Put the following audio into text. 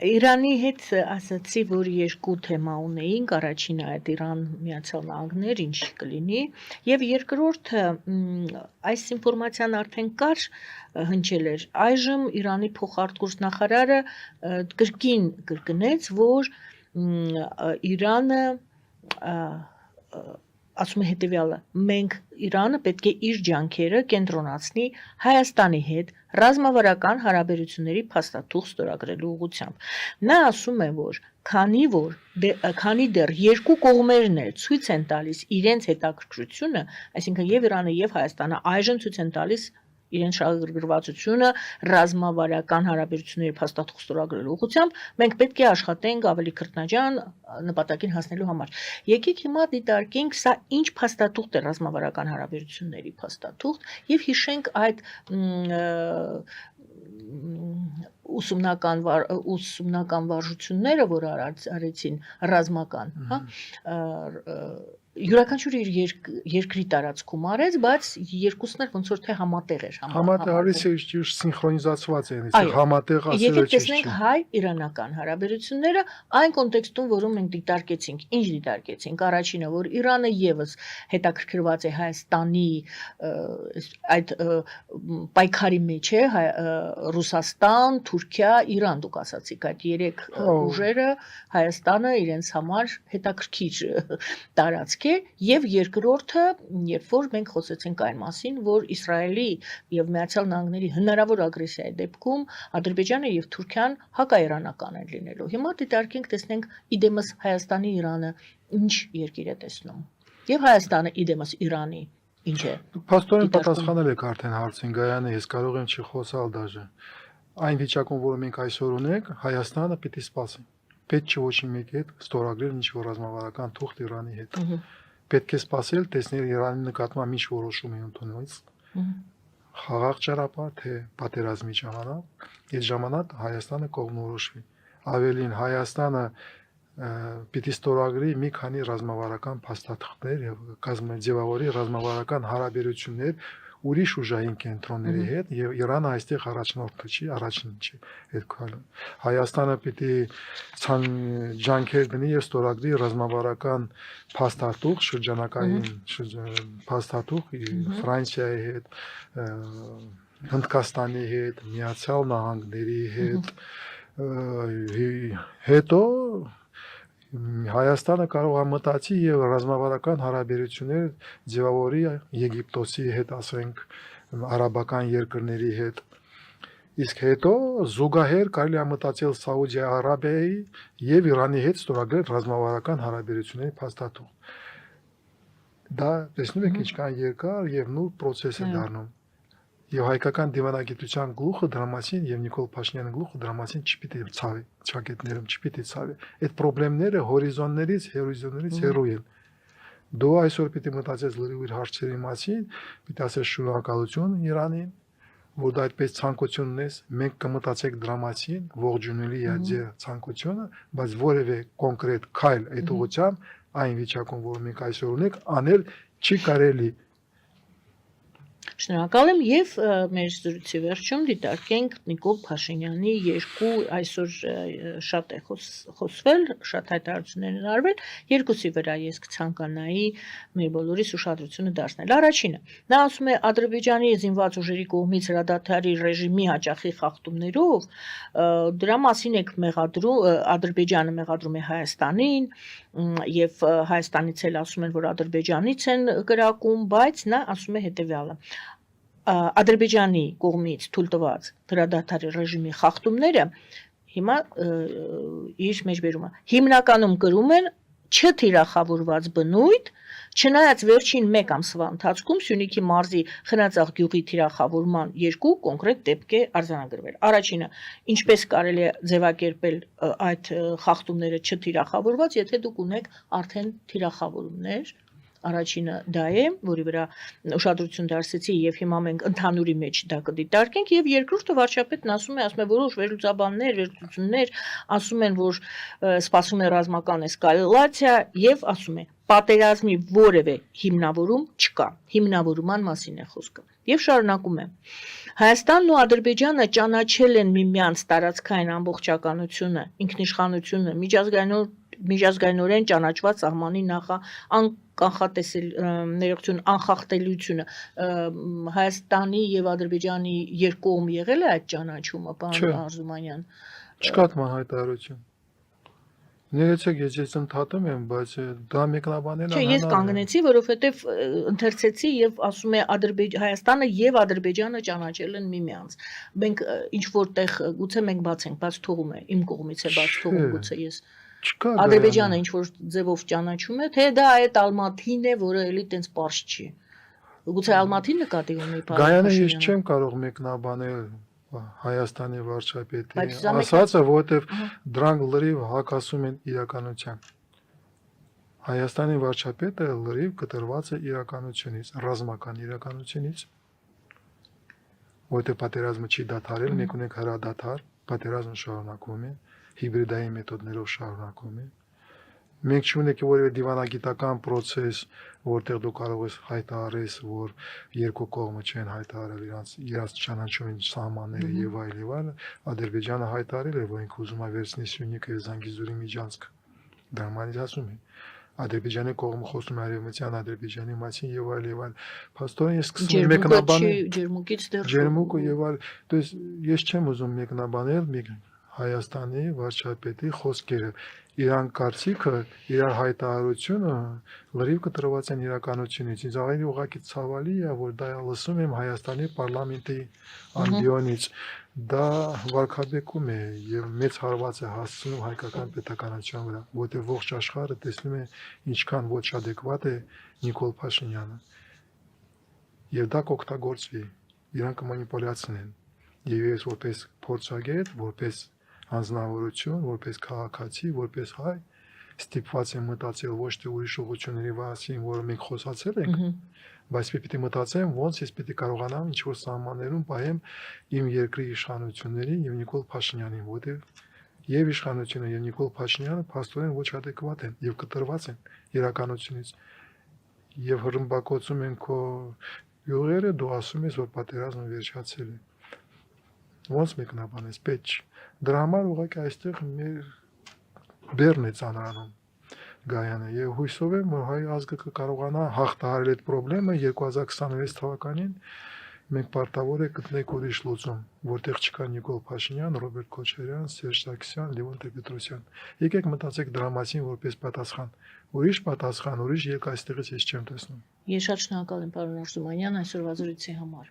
Իրանի հետ ասացի, որ երկու թեմա ունեինք, առաջինը այդ Իրան Միացյալ Նահանգներ, ինչ կլինի, եւ երկրորդը այս ինֆորմացիան արդեն կար հնչել էր։ Այժմ Իրանի փոխարտգործնախարարը կրկին կրկնեց, որ Իրանը ասում է հետևյալը. մենք Իրանը պետք է իր ջանքերը կենտրոնացնի Հայաստանի հետ ռազմավարական հարաբերությունների փաստաթուղթ ստորագրելու ուղղությամբ։ Նա ասում է, որ քանի դեռ երկու կողմերն էլ ցույց են տալիս իրենց հետաքրքրությունը, այսինքն եւ Իրանը եւ Հայաստանը այժմ ցույց են տալիս իրենց շահագրգռվածությունը ռազմավարական հարաբերությունների փաստաթուղթ ստորագրելու ուղղությամբ, մենք պետք է աշխատենք ավելի քրտնաջան նպատակին հասնելու համար։ Եկեք հիմա դիտարկենք սա ինչ փաստաթուղթ է ռազմավարական հարաբերությունների փաստաթուղթ եւ հիշենք այդ ուսումնական վարժությունները, որ արեցին ռազմական, հա, յուրաքանչյուրը իր երկրի տարածքում արեց, բայց երկուսն էլ ոնց որ թե համատեղ էր համատեղարից ճիշտ սինխրոնիզացված են, համատեղ ասել է ճիշտ։ Եկեք տեսնենք հայ-իրանական հարաբերությունները այն կոնտեքստում, որում մենք դիտարկեցինք, ինչ դիտարկեցինք, առաջինը, որ Իրանը եւս հետաքրքրված է Հայաստանի այդ պայքարի մեջ է, Ռուսաստան, Թուրքիա, Իրան, դուք ասացիք, այդ երեք ուժերը Հայաստանը իրենց համար հետաքրքիր տարածք է, եւ երկրորդը, երբ որ մենք խոսեցինք այն մասին, որ Իսրայելի եւ Միացյալ Նահանգների հնարավոր ագրեսիայի դեպքում Ադրբեջանը եւ Թուրքիան հակաիրանական են լինելու։ Հիմա դիտարկենք, տեսնենք իդեմս Հայաստանի Իրանը ինչ երկիր է տեսնում։ Եվ Հայաստանը իդեմս Իրանի ինչ է։ Փաստորեն պատասխանել եք արդեն հարցին, Գայանը, ես կարող եմ չխոսալ դաժե։ Այն վիճակում, որը մենք այսօր ունենք, Հայաստանը պիտի սպասի։ Պետք չէ ոչ մեկ հետ ստորագրել ինչ-որ ռազմավարական թուղթ Իրանի հետ։ Պետք է սպասել, տեսնել Իրանի նկատմամբ ինչ որոշում է ընդունելիս։ Խաղաղ ճանապարհ, թե պատերազմի ժամանակ, այդ ժամանակ Հայաստանը կողմնորոշվի։ Ավելին Հայաստանը պիտի ստորագրի մի քանի ռազմավարական փաստաթղթեր եւ կազմակերպի ռազմավարական հարաբերություններ ուրիշ ուժային կենտրոնների հետ եւ Իրանը այստեղ առաջնորդը չի, առաջինը չի այդ քայլը։ Հայաստանը պիտի ջանքեր դնի եւ ստորագրի ռազմավարական փաստաթուղթ շրջանակային փաստաթուղթ Ֆրանսիայի հետ, Հնդկաստանի հետ, Միացյալ Նահանգների հետ, հետո Հայաստանը կարող է մտածի եւ ռազմավարական հարաբերություններ ձևավորի Եգիպտոսի հետ, ասենք, արաբական երկրների հետ։ Իսկ հետո զուգահեռ կարելի է մտածել Սաուդիա Արաբիայի եւ Իրանի հետ ստորագրել ռազմավարական հարաբերությունների փաստաթուղթ։ Դա տեսնում եք ինչքան երկար եւ նուրբ process է դառնում։ Եվ հայկական դիվանագիտության գլուխը դրա մասին եւ Նիկոլ Փաշինյանի գլուխը դրա մասին չպիտի ցավի, ճակետներում չպիտի ցավի։ Այդ խնդիրները հորիզոններից հեռու են։ Դու այսօր պիտի մտածես լրիվ հարցերի մասին, պիտի ասես շնորհակալություն Իրանին, որ դա այդպես ցանկություն ունես, մենք կմտածենք դրա մասին, ողջունելի է ձեր ցանկությունը, բայց որևէ կոնկրետ քայլ այդ ուղղությամբ այն վիճակում, որ մենք այսօր ունենք, անել չի կարելի։ Շնորհակալ եմ եւ մեր զրույցի վերջում դիտարկենք Նիկոլ Փաշինյանի երկու այսօր շատ է խոսվել, շատ հայտարարություններ են արվել, երկուսի վրա ես կցանկանայի մեր բոլորիս ուշադրությունը դարձնել։ Առաջինը, նա ասում է Ադրբեջանի զինված ուժերի կողմից հրադադարի ռեժիմի հաճախի խախտումներով դրա մասին է մեղադրում Ադրբեջանը մեղադրում է Հայաստանին եւ Հայաստանից էլ ասում են, որ Ադրբեջանից են կրակում, բայց նա ասում է հետեւյալը. Ադրբեջանի կողմից թույլտված հրադադարի ռեժիմի խախտումները հիմա իր մեջբերումը հիմնականում կրում են չթիրախավորված բնույթ, չնայած վերջին 1 ամսվա ընթացքում Սյունիքի մարզի Խնածաղ գյուղի թիրախավորման 2 կոնկրետ դեպք է արձանագրվել։ Առաջինը, ինչպես կարելի է ձևակերպել այդ խախտումները չթիրախավորված, եթե դուք ունեք արդեն թիրախավորումներ, Առաջինը դա է, որի վրա ուշադրություն դարձեցի եւ հիմա մենք ընդհանուրի մեջ դա կդիտարկենք եւ երկրորդը վարչապետն ասում է որոշ վերլուծաբաններ, վերլուծություններ ասում են, որ սպասում է ռազմական էսկալացիա եւ ասում է պատերազմի որևէ հիմնավորում չկա, հիմնավորման մասին է խոսքը։ Եվ շարունակում է. Հայաստանն ու Ադրբեջանը ճանաչել են միմյանց տարածքային ամբողջականությունը, ինքնիշխանությունը, միջազգայինորեն ճանաչված սահմանի անխախտելիությունը Հայաստանի եւ Ադրբեջանի երկկողմ եղել է այդ ճանաչումը, պարոն Արզումանյան։ Չկա հայտարարություն։ Ներեցեք, ես ընդհատում եմ, բայց դա մեկնաբանել Չէ, ես կանգնեցի, որովհետև ընթերցեցի եւ ասում է Հայաստանը եւ Ադրբեջանը ճանաչել են միմյանց։ Մենք ինչ որտեղ գուցե մենք բաց ենք, բաց թողում է, իմ կողմից է բաց թողում, գուցե ես։ Չկա։ Ադրբեջանը ինչ որ ձևով ճանաչում է, թե դա այդ Ալմաթին է, որը էլի տենց པարզ չի։ Գուցե Ալմաթին նկատի ունի բանը։ Գայանը ես չեմ կարող մեկնաբանել Հայաստանի վարչապետի ասածը, որովհետև դրանք լրիվ հակասում են իրականության։ Հայաստանի վարչապետը լրիվ կտրված է իրականությունից, ռազմական իրականությունից, որովհետև պատերազմը չի դադարել, մենք ունենք հրադադար, պատերազմը շարունակվում է, հիբրիդային մեթոդներով շարունակվում է։ Մենք չունենք որևէ դիվանագիտական process, որտեղ դու կարող ես հայտարարես, որ երկու կողմը չեն հայտարարել իրաց ճանաչումին սահմանները եւ այլ, Ադրբեջանը հայտարարել է, որ ինքը ուզում է վերցնել Սյունիքը եւ Զանգեզուրի միջանցքը։ Դա մանից ասում է։ Ադրբեջանի կողմը խոսում է արևմտյան Ադրբեջանի մասին եւ այլ։ Փաստորեն ես սկսում եմ մեկնաբանել ջերմուկից դեռ ջերմուկը եւ այլ, то есть ես չեմ ուզում մեկնաբանել Հայաստանի վարչապետի խոսքերը, իրան կարծիքը, իրար հայտարարությունը լրիվ կտրված են իրականությունից։ Ինձ ավելի ուղղակի ցավալի է, որ դա լսում եմ Հայաստանի պարլամենտի ամբիոնից։ Դա վարկաբեկում է եւ մեծ հարված է հասցնում հայկական պետականության վրա, որտեղ ողջ աշխարհը տեսնում է ինչքան ոչ adekvat է Նիկոլ Փաշինյանը։ Եվ դա կօգտագործվի, իրանք կմանիպուլյացնեն։ Եվ ես որպես փորձագետ, որպես անձնավորություն, որպես քաղաքացի, որպես հայ, ստիպված եմ մտածել ոչ թե ուրիշ ուղղությունների մասին, որը մենք խոսացել ենք, բայց պիտի մտածեմ, ոնց ես պիտի կարողանամ ինչ-որ սահմաններում պահեմ իմ երկրի իշխանություններին եւ Նիկոլ Փաշինյանին, որտեղ եւ իշխանությունը եւ Նիկոլ Փաշինյանը փաստորեն ոչ adekvat են եւ կտրված են իրականությունից։ Եվ հրմբակոծում են քո յուղերը, դու ասում ես, որ պատերազմը վերջացել է։ Ոնց մեկնաբանես, պետք չի։ Դրա համար ուղղակի այստեղ մեր բեռն է ծանրանում Գայանը եւ հույսով եմ, որ հայ ազգը կկարողանա հաղթահարել այդ խնդրումը 2026 թվականին մենք պարտավոր է գտնենք ուրիշ լուծում, որտեղ չկա Նիկոլ Փաշինյան, Ռոբերտ Քոչարյան, Սերժ Սարգսյան, Լևոն Տեր-Պետրոսյան։ Եկեք մտածեք դրա մասին որպես պատասխան։ Ուրիշ պատասխան, ուրիշ երկ այստեղից ես չեմ տեսնում։ Ես շատ շնորհակալ եմ, պարոն Արզումանյան, այսօրվա զրույցի համար։